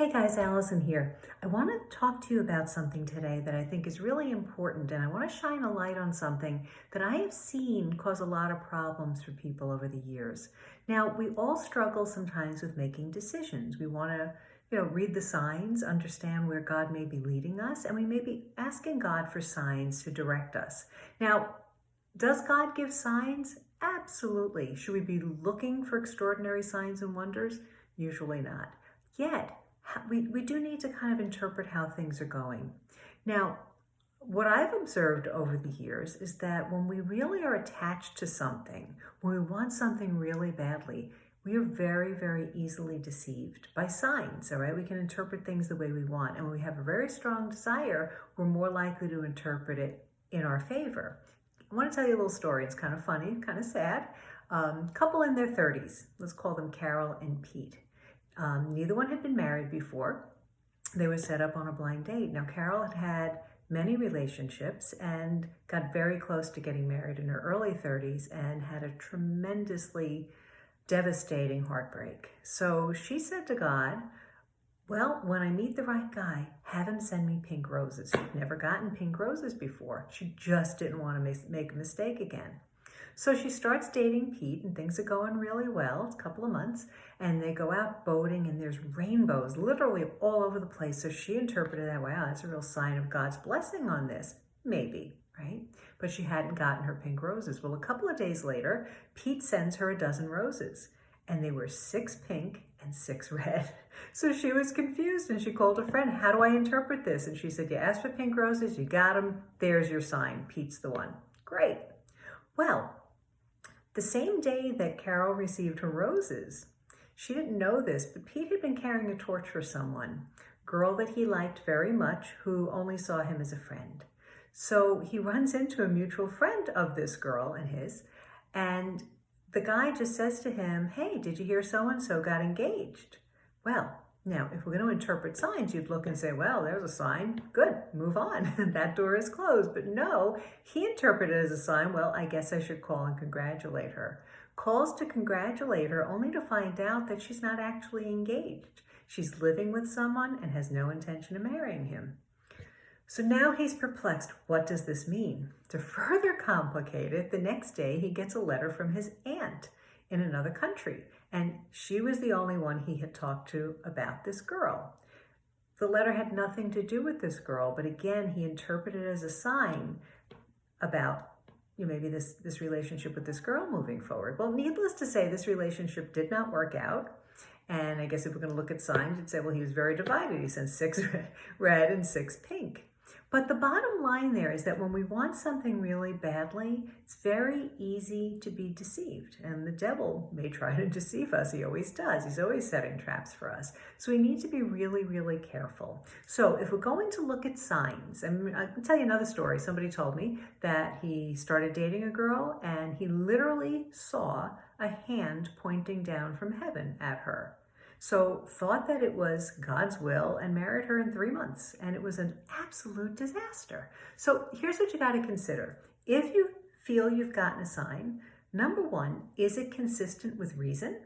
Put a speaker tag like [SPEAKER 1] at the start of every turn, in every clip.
[SPEAKER 1] Hey guys, Allison here. I want to talk to you about something today that I think is really important, and I want to shine a light on something that I have seen cause a lot of problems for people over the years. Now, we all struggle sometimes with making decisions. We want to, read the signs, understand where God may be leading us, and we may be asking God for signs to direct us. Now, does God give signs? Absolutely. Should we be looking for extraordinary signs and wonders? Usually not. Yet, we do need to kind of interpret how things are going. Now, what I've observed over the years is that when we really are attached to something, when we want something really badly, we are very, very easily deceived by signs, all right? We can interpret things the way we want. And when we have a very strong desire, we're more likely to interpret it in our favor. I want to tell you a little story. It's kind of funny, kind of sad. Couple in their 30s. Let's call them Carol and Pete. Neither one had been married before. They were set up on a blind date. Now, Carol had had many relationships and got very close to getting married in her early 30s and had a tremendously devastating heartbreak. So she said to God, well, when I meet the right guy, have him send me pink roses. She'd never gotten pink roses before. She just didn't want to make a mistake again. So she starts dating Pete, and things are going really well. It's a couple of months, and they go out boating, and there's rainbows literally all over the place. So she interpreted that, wow, that's a real sign of God's blessing on this. Maybe, right? But she hadn't gotten her pink roses. Well, a couple of days later, Pete sends her a dozen roses, and they were 6 pink and 6 red. So she was confused, and she called a friend, how do I interpret this? And she said, you asked for pink roses, you got them, there's your sign. Pete's the one. Great. Well, the same day that Carol received her roses, she didn't know this, but Pete had been carrying a torch for someone, a girl that he liked very much, who only saw him as a friend. So he runs into a mutual friend of this girl and his, and the guy just says to him, hey, did you hear so-and-so got engaged? Well, now, if we're going to interpret signs, you'd look and say, well, there's a sign. Good, move on. That door is closed. But no, he interpreted it as a sign. Well, I guess I should call and congratulate her. Calls to congratulate her only to find out that she's not actually engaged. She's living with someone and has no intention of marrying him. So now he's perplexed. What does this mean? To further complicate it, the next day he gets a letter from his aunt in another country. And she was the only one he had talked to about this girl. The letter had nothing to do with this girl, but again, he interpreted it as a sign about maybe this relationship with this girl moving forward. Well, needless to say, this relationship did not work out. And I guess if we're going to look at signs, you'd say, well, he was very divided. He sent 6 red and 6 pink. But the bottom line there is that when we want something really badly, it's very easy to be deceived. And the devil may try to deceive us. He always does. He's always setting traps for us. So we need to be really, really careful. So if we're going to look at signs, and I can tell you another story. Somebody told me that he started dating a girl and he literally saw a hand pointing down from heaven at her. So thought that it was God's will and married her in 3 months. And it was an absolute disaster. So here's what you got to consider. If you feel you've gotten a sign, number one, is it consistent with reason?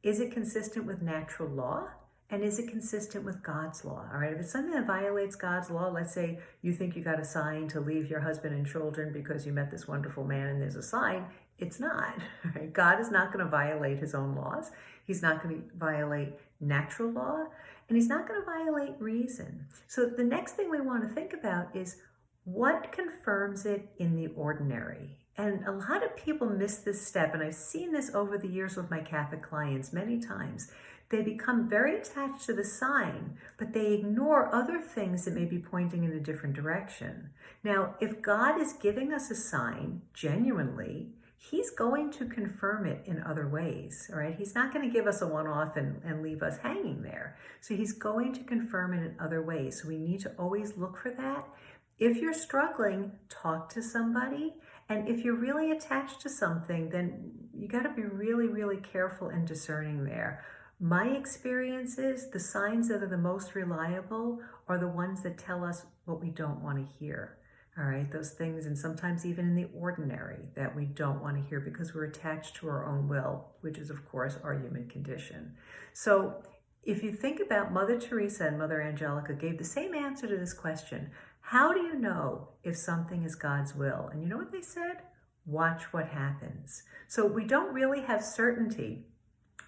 [SPEAKER 1] Is it consistent with natural law? And is it consistent with God's law? All right, if it's something that violates God's law, let's say you think you got a sign to leave your husband and children because you met this wonderful man and there's a sign, it's not. Right? God is not going to violate his own laws. He's not going to violate natural law, and he's not going to violate reason. So the next thing we want to think about is what confirms it in the ordinary. And a lot of people miss this step, and I've seen this over the years with my Catholic clients many times. They become very attached to the sign, but they ignore other things that may be pointing in a different direction. Now, if God is giving us a sign genuinely, he's going to confirm it in other ways, all right? He's not going to give us a one-off and leave us hanging there. So he's going to confirm it in other ways. So we need to always look for that. If you're struggling, talk to somebody. And if you're really attached to something, then you got to be really, really careful and discerning there. My experience is the signs that are the most reliable are the ones that tell us what we don't want to hear. All right, those things, and sometimes even in the ordinary, that we don't want to hear because we're attached to our own will, which is, of course, our human condition. So If you think about Mother Teresa and Mother Angelica gave the same answer to this question. How do you know if something is God's will? And you know what they said? Watch what happens. So we don't really have certainty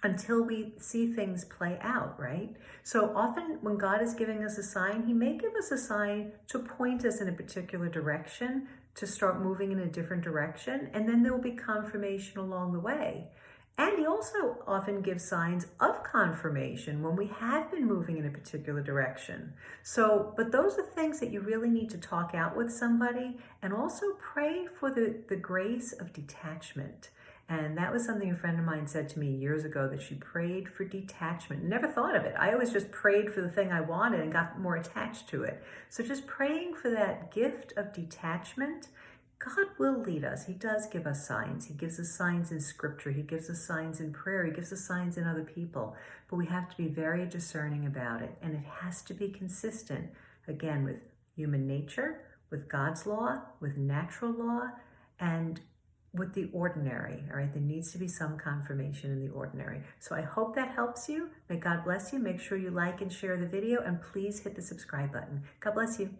[SPEAKER 1] until we see things play out, right? So often when God is giving us a sign, he may give us a sign to point us in a particular direction, to start moving in a different direction, and then there will be confirmation along the way. And he also often gives signs of confirmation when we have been moving in a particular direction. So, but those are things that you really need to talk out with somebody, and also pray for the grace of detachment. And that was something a friend of mine said to me years ago, that she prayed for detachment. Never thought of it. I always just prayed for the thing I wanted and got more attached to it. So just praying for that gift of detachment. God will lead us. He does give us signs. He gives us signs in scripture. He gives us signs in prayer. He gives us signs in other people. But we have to be very discerning about it. And it has to be consistent, again, with human nature, with God's law, with natural law, and with the ordinary. All right, there needs to be some confirmation in the ordinary. So I hope that helps you. May God bless you. Make sure you like and share the video, and please hit the subscribe button. God bless you.